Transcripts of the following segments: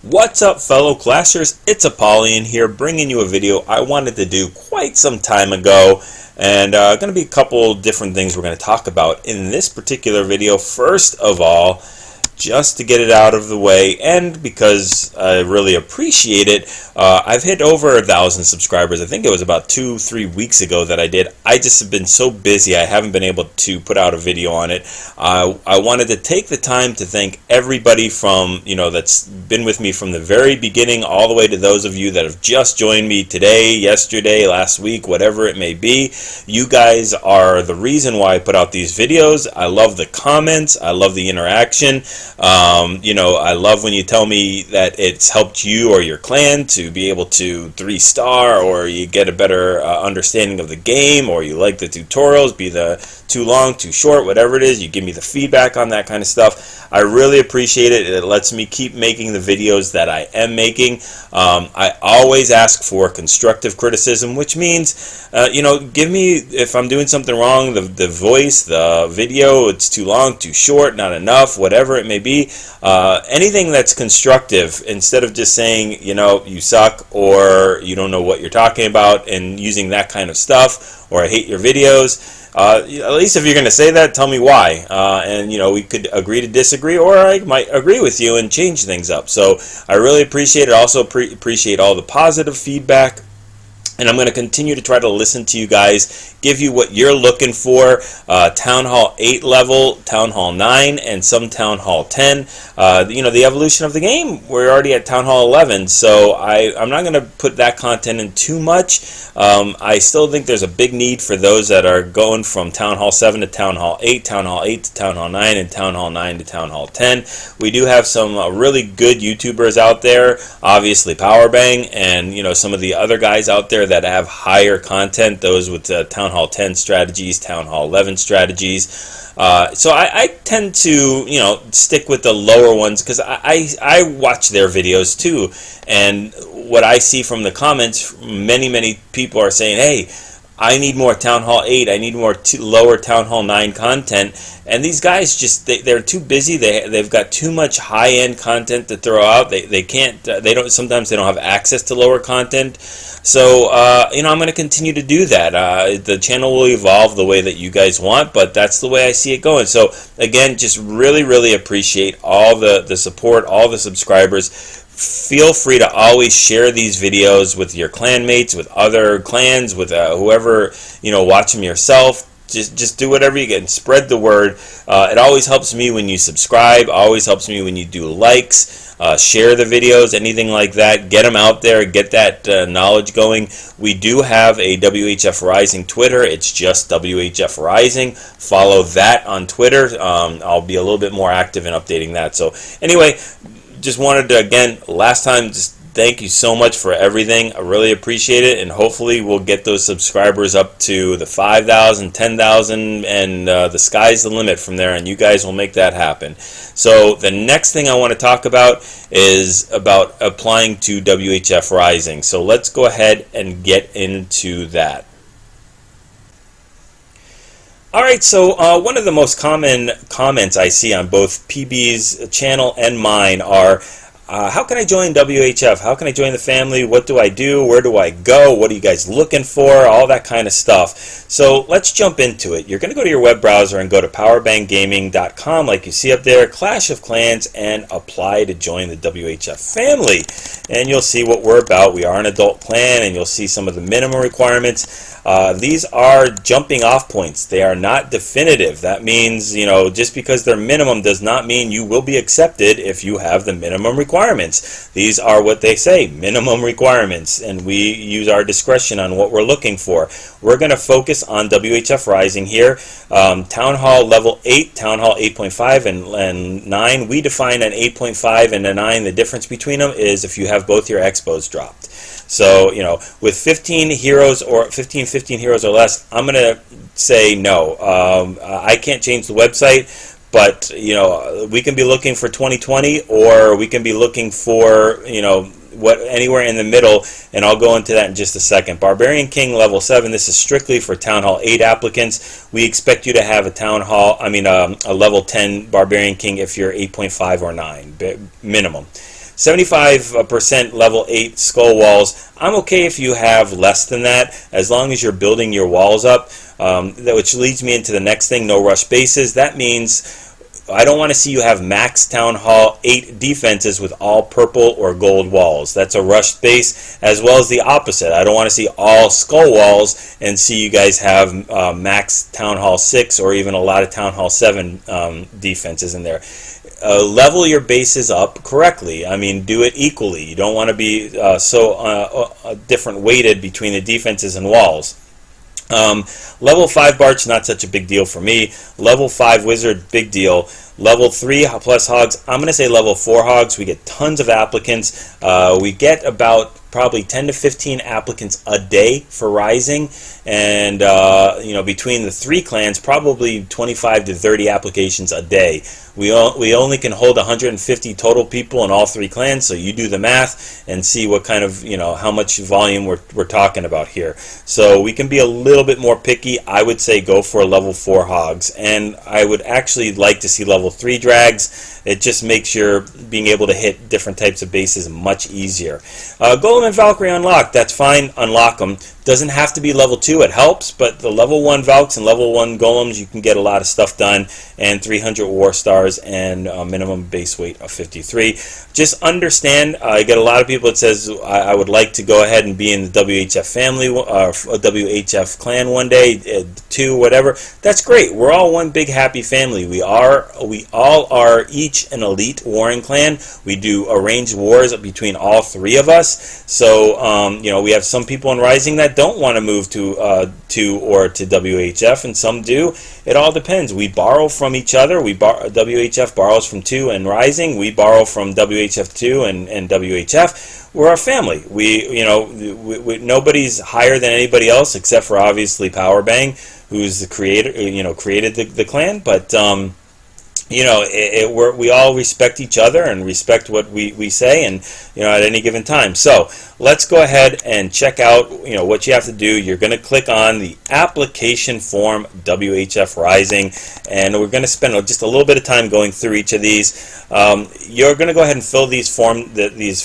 What's up, fellow classers? It's Apollyon here, bringing you a video I wanted to do quite some time ago, and going to be a couple different things we're going to talk about in this particular video. First of all, just to get it out of the way, and because I really appreciate it, I've hit over 1,000 subscribers. I think it was about 2-3 weeks ago that I did. I just have been so busy I haven't been able to put out a video on it. I wanted to take the time to thank everybody from, that's been with me from the very beginning all the way to those of you that have just joined me today, yesterday, last week, whatever it may be. You guys are the reason why I put out these videos. I love the comments. I love the interaction. I love when you tell me that it's helped you or your clan to be able to 3-star, or you get a better understanding of the game, or you like the tutorials, be the too long, too short, whatever it is. You give me the feedback on that kind of stuff. I really appreciate it. It lets me keep making the videos that I am making. I always ask for constructive criticism, which means, give me, if I'm doing something wrong, the voice, the video, it's too long, too short, not enough, whatever it may be. Anything that's constructive, instead of just saying, you suck, or you don't know what you're talking about, and using that kind of stuff, or I hate your videos. At least if you're going to say that, tell me why. And we could agree to disagree, or I might agree with you and change things up. So I really appreciate it. Also appreciate all the positive feedback. And I'm going to continue to try to listen to you guys, give you what you're looking for. Town Hall 8 level, Town Hall 9, and some Town Hall 10. The evolution of the game, we're already at Town Hall 11, so I'm not going to put that content in too much. I still think there's a big need for those that are going from Town Hall 7 to Town Hall 8, Town Hall 8 to Town Hall 9, and Town Hall 9 to Town Hall 10. We do have some really good YouTubers out there, obviously Powerbang, and some of the other guys out there that have higher content, those with Town Hall 10 strategies, Town Hall 11 strategies. So I tend to stick with the lower ones, because I watch their videos too, and what I see from the comments, many people are saying, hey, I need more Town Hall 8, I need more lower Town Hall 9 content, and these guys just, they're too busy, they've got too much high-end content to throw out, sometimes they don't have access to lower content. So, I'm going to continue to do that. The channel will evolve the way that you guys want, but that's the way I see it going. So, again, just really appreciate all the support, all the subscribers. Feel free to always share these videos with your clanmates, with other clans, with whoever, watch them yourself. Just do whatever you can. Spread the word. It always helps me when you subscribe. Always helps me when you do likes. Share the videos, anything like that. Get them out there. Get that knowledge going. We do have a WHF Rising Twitter. It's just WHF Rising. Follow that on Twitter. I'll be a little bit more active in updating that. So anyway, just wanted to, again, last time, just thank you so much for everything. I really appreciate it, and hopefully we'll get those subscribers up to the 5,000, 10,000, and the sky's the limit from there, and you guys will make that happen. So the next thing I want to talk about is about applying to WHF Rising. So let's go ahead and get into that. Alright, so one of the most common comments I see on both PB's channel and mine are, how can I join WHF? How can I join the family? What do I do? Where do I go? What are you guys looking for? All that kind of stuff. So let's jump into it. You're going to go to your web browser and go to powerbanggaming.com, like you see up there, Clash of Clans, and apply to join the WHF family. And you'll see what we're about. We are an adult clan, and you'll see some of the minimum requirements. These are jumping off points. They are not definitive. That means, just because they're minimum does not mean you will be accepted if you have the minimum requirements. These are what they say, minimum requirements, and we use our discretion on what we're looking for. We're going to focus on WHF Rising here. Town Hall level 8, Town Hall 8.5 and 9. We define an 8.5 and a 9. The difference between them is if you have both your expos dropped. So, with 15 heroes or 15 heroes or less, I'm going to say no. I can't change the website. But, we can be looking for 2020, or we can be looking for, anywhere in the middle, and I'll go into that in just a second. Barbarian King level 7, this is strictly for Town Hall 8 applicants. We expect you to have a level 10 Barbarian King if you're 8.5 or 9, minimum. 75% level 8 skull walls. I'm okay if you have less than that, as long as you're building your walls up, which leads me into the next thing, no rush bases. That means I don't want to see you have max Town Hall 8 defenses with all purple or gold walls. That's a rushed base, as well as the opposite. I don't want to see all skull walls and see you guys have max Town Hall 6 or even a lot of Town Hall 7 defenses in there. Level your bases up correctly. I mean, do it equally. You don't want to be different weighted between the defenses and walls. Level 5 Barch, not such a big deal for me. Level 5 Wizard, big deal. Level 3 plus Hogs, I'm going to say level 4 Hogs. We get tons of applicants. We get about probably 10 to 15 applicants a day for Rising, and between the 3 clans, probably 25 to 30 applications a day. We only can hold 150 total people in all 3 clans, so you do the math and see what kind of, how much volume we're talking about here. So we can be a little bit more picky. I would say go for a level 4 Hogs, and I would actually like to see level 3 Drags. It just makes your being able to hit different types of bases much easier. Golem and Valkyrie unlocked, that's fine, unlock them. Doesn't have to be level 2, it helps, but the level 1 Valks and level 1 Golems, you can get a lot of stuff done, and 300 War Stars and a minimum base weight of 53. Just understand, I get a lot of people that says, I would like to go ahead and be in the WHF family, WHF clan one day, 2, whatever. That's great. We're all one big happy family. We all are each an elite warring clan. We do arranged wars between all 3 of us. So, we have some people in Rising that don't want to move to WHF, and some do. It all depends. We borrow from each other. WHF borrows from 2 and Rising. We borrow from WHF 2 and WHF. We're a family. Nobody's higher than anybody else except for obviously Powerbang, who's the creator. Created the clan, but. We all respect each other and respect what we say, and at any given time. So let's go ahead and check out what you have to do. You're going to click on the application form WHF Rising, and we're going to spend just a little bit of time going through each of these. You're going to go ahead and fill these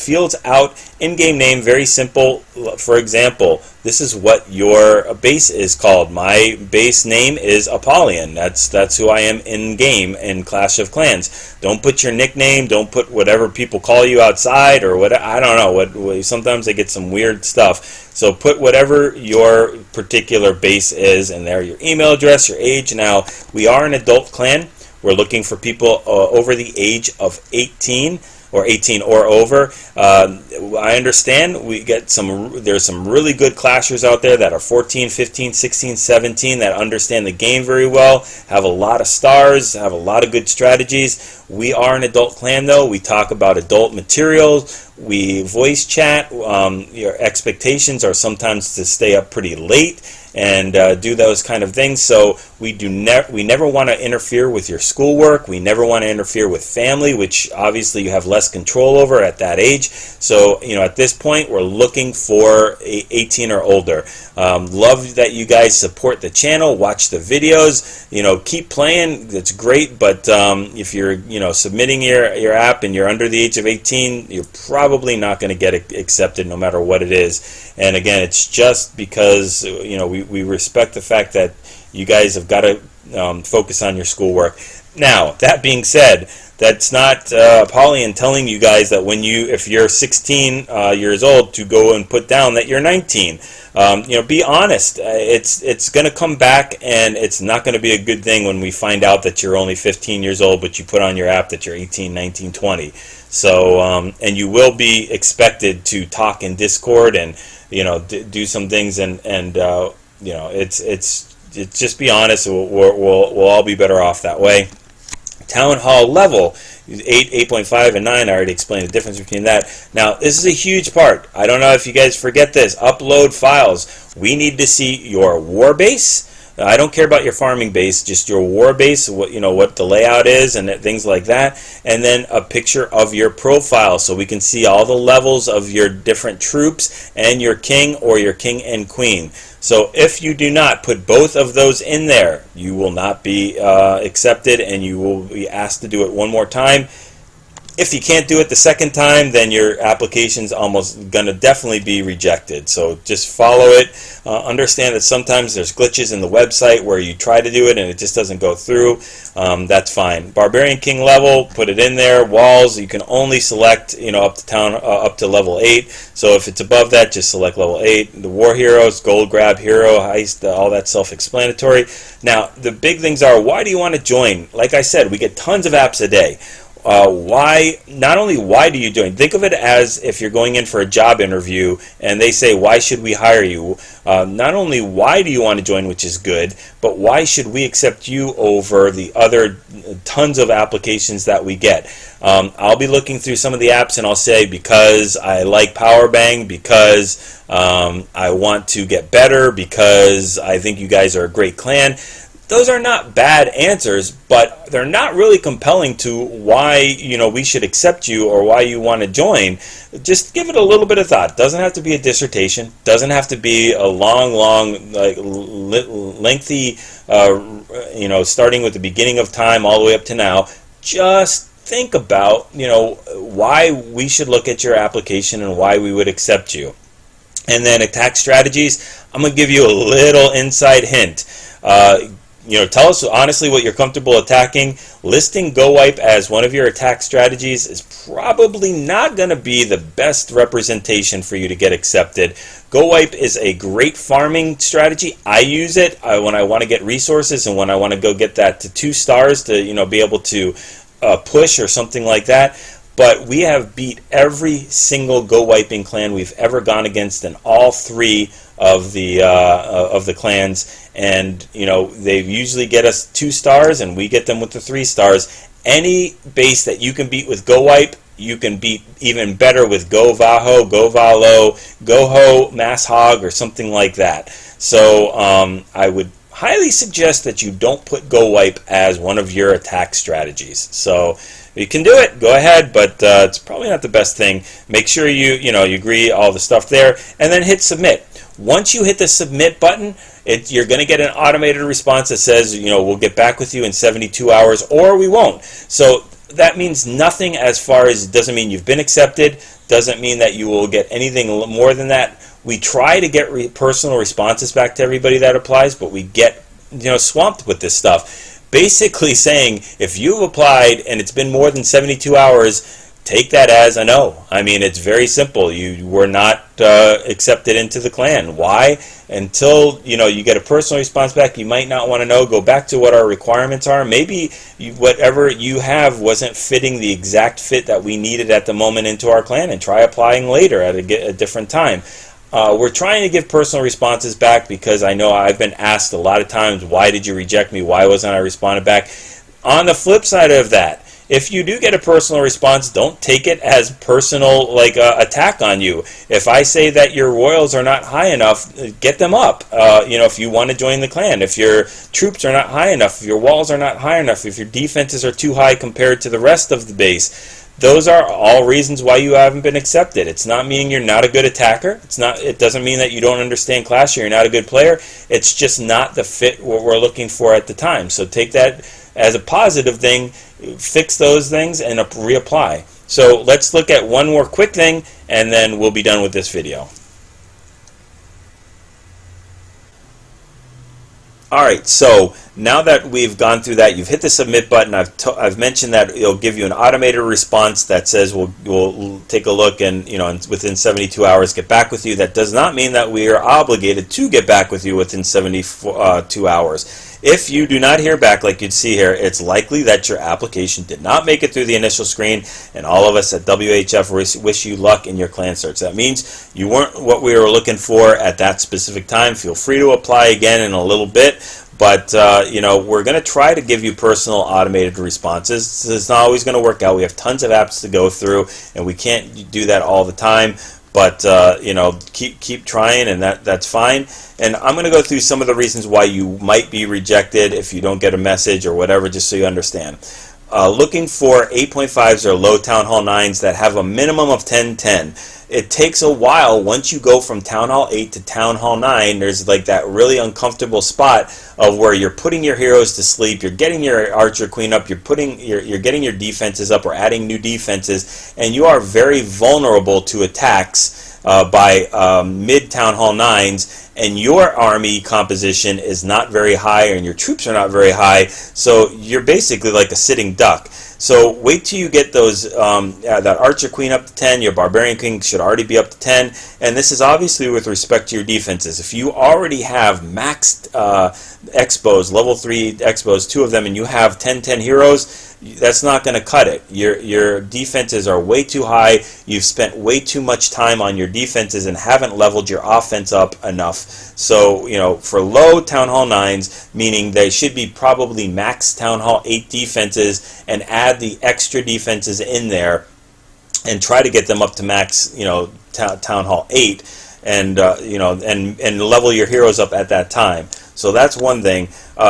fields out. In-game name, very simple. For example, this is what your base is called. My base name is Apollyon. That's who I am in game in Clash of Clans. Don't put your nickname. Don't put whatever people call you outside or what. I don't know. Sometimes they get some weird stuff. So put whatever your particular base is in there. Your email address, your age. Now we are an adult clan. We're looking for people over the age of 18. Or 18 or over. I understand there's some really good clashers out there that are 14, 15, 16, 17 that understand the game very well, have a lot of stars, have a lot of good strategies. We are an adult clan though. We talk about adult materials. We voice chat. Your expectations are sometimes to stay up pretty late and do those kind of things. So we never want to interfere with your schoolwork. We never want to interfere with family, which obviously you have less control over at that age. So at this point we're looking for 18 or older. Love that you guys support the channel, watch the videos, keep playing. That's great, but if you're submitting your app and you're under the age of 18, you're probably not going to get accepted no matter what it is. And again, it's just because we respect the fact that you guys have got to focus on your schoolwork. Now, that being said, that's not Apollyon telling you guys that if you're 16 years old, to go and put down that you're 19. Be honest. It's going to come back, and it's not going to be a good thing when we find out that you're only 15 years old, but you put on your app that you're 18, 19, 20. So, and you will be expected to talk in Discord and do some things, and it's just be honest. We'll all be better off that way. Town Hall level 8, 8.5, and 9. I already explained the difference between that. Now, this is a huge part. I don't know if you guys forget this. Upload files. We need to see your war base. I don't care about your farming base, just your war base, what the layout is and things like that, and then a picture of your profile so we can see all the levels of your different troops and your king or your king and queen. So if you do not put both of those in there, you will not be accepted, and you will be asked to do it one more time. If you can't do it the second time, then your application's almost going to definitely be rejected. So just follow it. Understand that sometimes there's glitches in the website where you try to do it and it just doesn't go through. That's fine. Barbarian King level, put it in there. Walls, you can only select, up to level 8. So if it's above that, just select level 8. The War Heroes, Gold Grab Hero, Heist, all that self-explanatory. Now, the big things are, why do you want to join? Like I said, we get tons of apps a day. Not only why do you join, think of it as if you're going in for a job interview and they say, why should we hire you? Not only why do you want to join, which is good, but why should we accept you over the other tons of applications that we get? I'll be looking through some of the apps and I'll say, because I like Power Bang, because I want to get better, because I think you guys are a great clan. Those are not bad answers, but they're not really compelling to why we should accept you or why you want to join. Just give it a little bit of thought. Doesn't have to be a dissertation. Doesn't have to be a long, lengthy, starting with the beginning of time all the way up to now. Just think about why we should look at your application and why we would accept you. And then attack strategies. I'm going to give you a little inside hint. Tell us honestly what you're comfortable attacking. Listing Go Wipe as one of your attack strategies is probably not going to be the best representation for you to get accepted. Go Wipe is a great farming strategy. I use it when I want to get resources and when I want to go get that to 2 stars to be able to push or something like that. But we have beat every single Go Wiping clan we've ever gone against in all 3 of the clans, and they usually get us 2 stars and we get them with the 3 stars. Any base that you can beat with Go Wipe, you can beat even better with Go Vaho, Go Valo, Go Ho, Mass Hog, or something like that. So I would highly suggest that you don't put Go Wipe as one of your attack strategies. So you can do it, go ahead, but it's probably not the best thing. Make sure you agree all the stuff there, and then hit submit. Once you hit the submit button, you're going to get an automated response that says, we'll get back with you in 72 hours, or we won't. So that means nothing as far as, doesn't mean you've been accepted, doesn't mean that you will get anything more than that. We try to get personal responses back to everybody that applies, but we get swamped with this stuff. Basically saying, if you've applied and it's been more than 72 hours, take that as a no. I mean, it's very simple. You were not accepted into the clan. Why? Until you get a personal response back, you might not want to know. Go back to what our requirements are. Maybe whatever you have wasn't fitting the exact fit that we needed at the moment into our clan, and try applying later at a different time. We're trying to give personal responses back because I know I've been asked a lot of times, why did you reject me? Why wasn't I responded back? On the flip side of that, if you do get a personal response, don't take it as personal, like attack on you. If I say that your royals are not high enough, get them up. If you want to join the clan. If your troops are not high enough, if your walls are not high enough, if your defenses are too high compared to the rest of the base, those are all reasons why you haven't been accepted. It's not meaning you're not a good attacker. It doesn't mean that you don't understand class or you're not a good player. It's just not the fit what we're looking for at the time. So take that as a positive thing, fix those things, and reapply. So let's look at one more quick thing, and then we'll be done with this video. Alright, so now that we've gone through that, you've hit the submit button. I've mentioned that it'll give you an automated response that says we'll take a look and within 72 hours get back with you. That does not mean that we are obligated to get back with you within 72 hours. If you do not hear back, like you'd see here, it's likely that your application did not make it through the initial screen, and all of us at WHF wish you luck in your clan search. That means you weren't what we were looking for at that specific time. Feel free to apply again in a little bit, but we're going to try to give you personal automated responses. It's not always going to work out. We have tons of apps to go through, and we can't do that all the time. But keep trying, and that's fine. And I'm going to go through some of the reasons why you might be rejected if you don't get a message or whatever, just so you understand. looking for 8.5s or low Town Hall 9s that have a minimum of 10-10. It takes a while once you go from Town Hall 8 to Town Hall 9. There's like that really uncomfortable spot of where you're putting your heroes to sleep, you're getting your archer queen up, you're getting your defenses up or adding new defenses, and you are very vulnerable to attacks by mid Town Hall 9s, and your army composition is not very high and your troops are not very high, so you're basically like a sitting duck. So wait till you get those that archer queen up to 10, your barbarian king should already be up to 10, and this is obviously with respect to your defenses. If you already have maxed expos, level 3 expos, 2 of them, and you have 10-10 heroes, that's not going to cut it. Your defenses are way too high. You've spent way too much time on your defenses and haven't leveled your offense up enough. So, you know, for low Town Hall 9s, meaning they should be probably max Town Hall 8 defenses, and add the extra defenses in there and try to get them up to max, you know, Town Hall 8, and you know, and level your heroes up at that time. So that's one thing.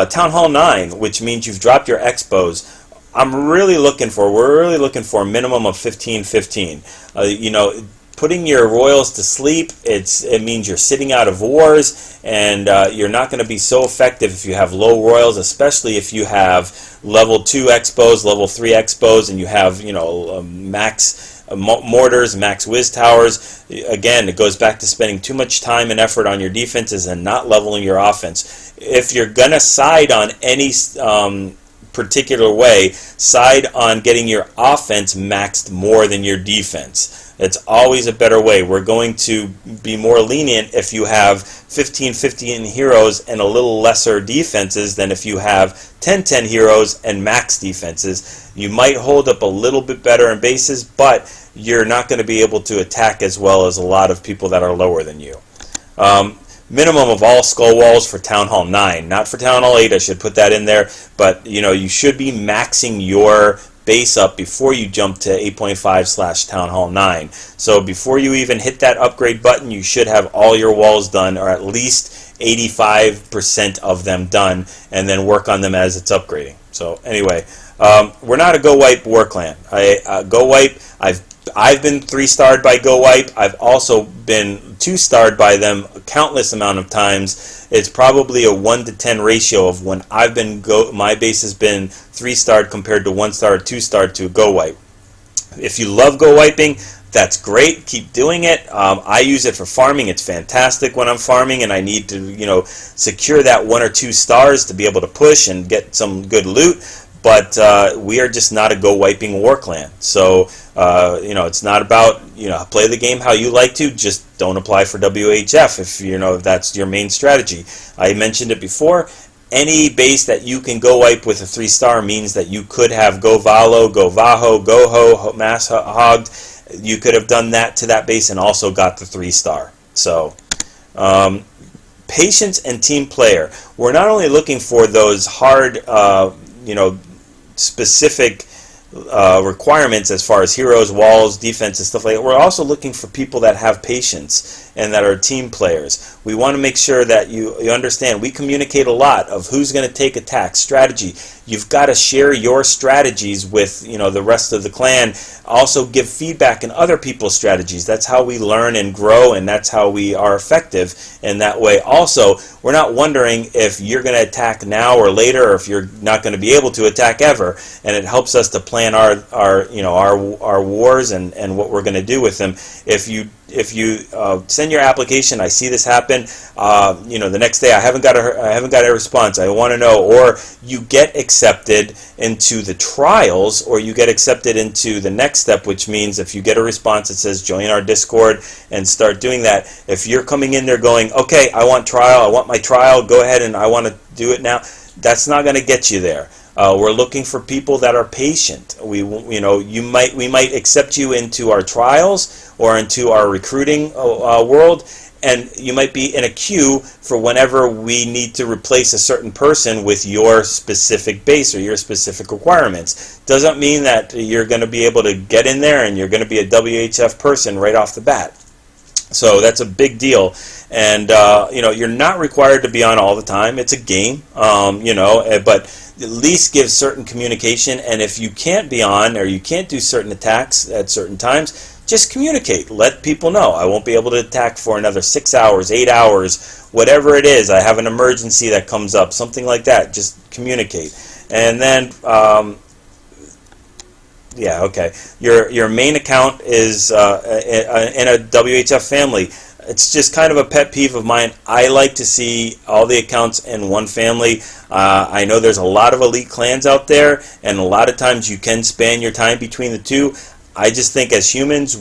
Town Hall 9, which means you've dropped your expos, we're really looking for a minimum of 15-15. You know, putting your royals to sleep, it means you're sitting out of wars, and you're not going to be so effective if you have low royals, especially if you have level 2 expos, level 3 expos, and you have, you know, max mortars, max whiz towers. Again, it goes back to spending too much time and effort on your defenses and not leveling your offense. If you're going to side on any particular way, side on getting your offense maxed more than your defense. It's always a better way. We're going to be more lenient if you have 15-15 heroes and a little lesser defenses than if you have 10-10 heroes and max defenses. You might hold up a little bit better in bases, but you're not going to be able to attack as well as a lot of people that are lower than you. Minimum of all skull walls for Town Hall 9, not for Town Hall 8. I should put that in there, but you know, you should be maxing your base up before you jump to 8.5 / Town Hall 9. So before you even hit that upgrade button, you should have all your walls done, or at least 85% of them done, and then work on them as it's upgrading. So anyway, we're not a Go Wipe war clan. Go Wipe, I've been 3-starred by Go Wipe. I've also been 2-starred by them a countless amount of times. It's probably a 1 to 10 ratio of when I've been my base has been 3-starred compared to 1-star or 2-starred to a Go Wipe. If you love Go Wiping, that's great. Keep doing it. I use it for farming. It's fantastic when I'm farming and I need to, you know, secure that 1 or 2 stars to be able to push and get some good loot. But we are just not a Go Wiping war clan. So, you know, it's not about, you know, play the game how you like to. Just don't apply for WHF if, you know, if that's your main strategy. I mentioned it before. Any base that you can Go Wipe with a 3-star means that you could have Go Valo, Go Vaho, Go Ho, Mass Hogged. You could have done that to that base and also got the 3-star. So, patience and team player. We're not only looking for those hard, you know, specific requirements as far as heroes, walls, defense, and stuff like that. We're also looking for people that have patience and that are team players. We want to make sure that you understand we communicate a lot of who's going to take attack, strategy. You've got to share your strategies with, you know, the rest of the clan. Also give feedback in other people's strategies. That's how we learn and grow, and that's how we are effective in that way. Also, we're not wondering if you're going to attack now or later, or if you're not going to be able to attack ever. And it helps us to plan our wars and what we're going to do with them. If you send your application, I see this happen. You know, the next day I haven't got a response. I want to know, or you get accepted into the trials, or you get accepted into the next step, which means if you get a response that says join our Discord and start doing that. If you're coming in there going, okay, I want trial, I want my trial, go ahead and I want to do it now. That's not going to get you there. We're looking for people that are patient. We might accept you into our trials or into our recruiting world, and you might be in a queue for whenever we need to replace a certain person with your specific base or your specific requirements. Doesn't mean that you're going to be able to get in there and you're going to be a WHF person right off the bat. So that's a big deal, and you know, you're not required to be on all the time. It's a game, you know, but at least give certain communication. And if you can't be on or you can't do certain attacks at certain times, just communicate. Let people know I won't be able to attack for another 6 hours, 8 hours, whatever it is. I have an emergency that comes up, something like that. Just communicate, and then. Yeah, okay. Your main account is in a WHF family. It's just kind of a pet peeve of mine. I like to see all the accounts in one family. I know there's a lot of elite clans out there, and a lot of times you can span your time between the two. I just think as humans,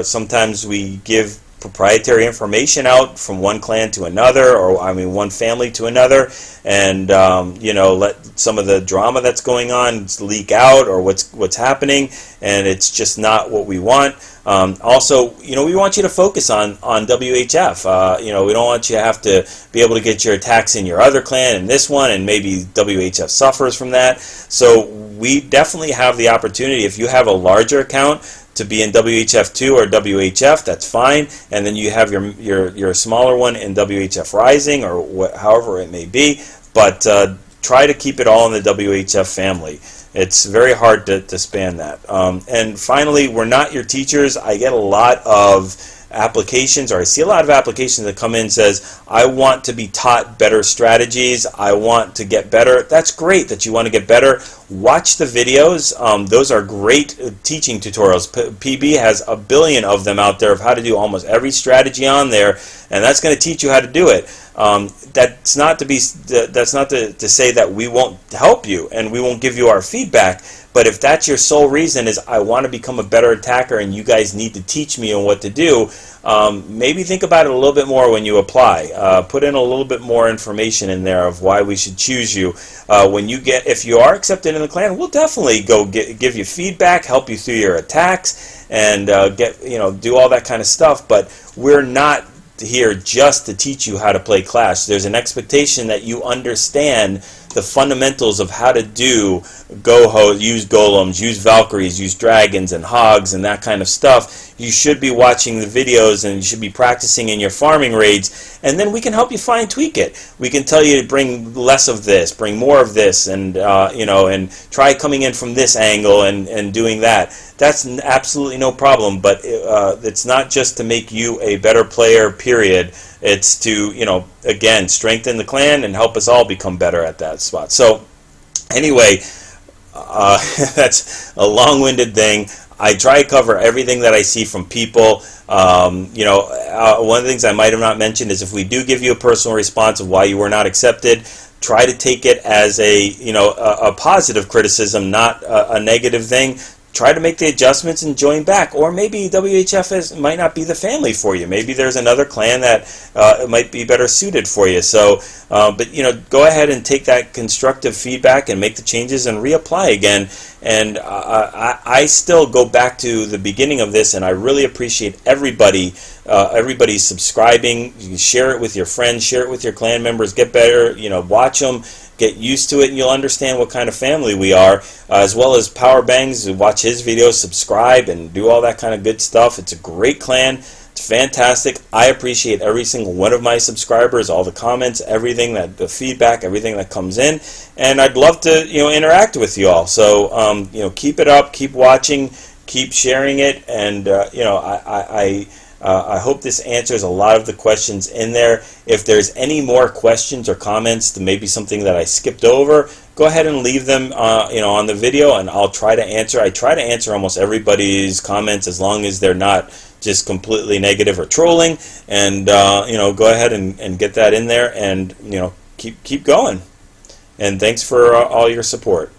sometimes we give proprietary information out from one clan to another, or I mean one family to another, and you know, let some of the drama that's going on leak out, or what's happening, and it's just not what we want. Also, you know, we want you to focus on WHF. You know, we don't want you to have to be able to get your attacks in your other clan and this one, and maybe WHF suffers from that. So we definitely have the opportunity, if you have a larger account, to be in WHF2 or WHF, that's fine, and then you have your smaller one in WHF Rising, or however it may be, but try to keep it all in the WHF family. It's very hard to span that. And finally, we're not your teachers. I get a lot of applications, or I see a lot of applications that come in and says, I want to be taught better strategies, I want to get better. That's great that you want to get better. Watch the videos. Those are great teaching tutorials. PB has a billion of them out there of how to do almost every strategy on there, and that's going to teach you how to do it. That's not to say that we won't help you and we won't give you our feedback. But if that's your sole reason is I want to become a better attacker and you guys need to teach me on what to do, maybe think about it a little bit more when you apply. Put in a little bit more information in there of why we should choose you. If you are accepted in the clan, we'll definitely give you feedback, help you through your attacks, and do all that kind of stuff. But we're not here just to teach you how to play Clash. There's an expectation that you understand the fundamentals of how to do use golems, use Valkyries, use dragons and hogs and that kind of stuff. You should be watching the videos and you should be practicing in your farming raids, and then we can help you fine tweak it. We can tell you to bring less of this, bring more of this, and and try coming in from this angle and doing that. That's absolutely no problem, but it's not just to make you a better player, period. It's to, again, strengthen the clan and help us all become better at that spot. So, anyway, that's a long-winded thing. I try to cover everything that I see from people. One of the things I might have not mentioned is if we do give you a personal response of why you were not accepted, try to take it as a positive criticism, not a negative thing. Try to make the adjustments and join back, or maybe WHF might not be the family for you. Maybe there's another clan that might be better suited for you. So, but go ahead and take that constructive feedback and make the changes and reapply again. And I still go back to the beginning of this, and I really appreciate everybody subscribing. You can share it with your friends, share it with your clan members. Get better, watch them. Get used to it, and you'll understand what kind of family we are, as well as Power Bangs. Watch his videos, subscribe, and do all that kind of good stuff. It's a great clan. It's fantastic. I appreciate every single one of my subscribers, all the comments, everything the feedback, everything that comes in, and I'd love to interact with you all. So keep it up, keep watching, keep sharing it, and I hope this answers a lot of the questions in there. If there's any more questions or comments to maybe something that I skipped over, go ahead and leave them on the video, and I'll try to answer. I try to answer almost everybody's comments as long as they're not just completely negative or trolling, and go ahead and get that in there, and keep going. And thanks for all your support.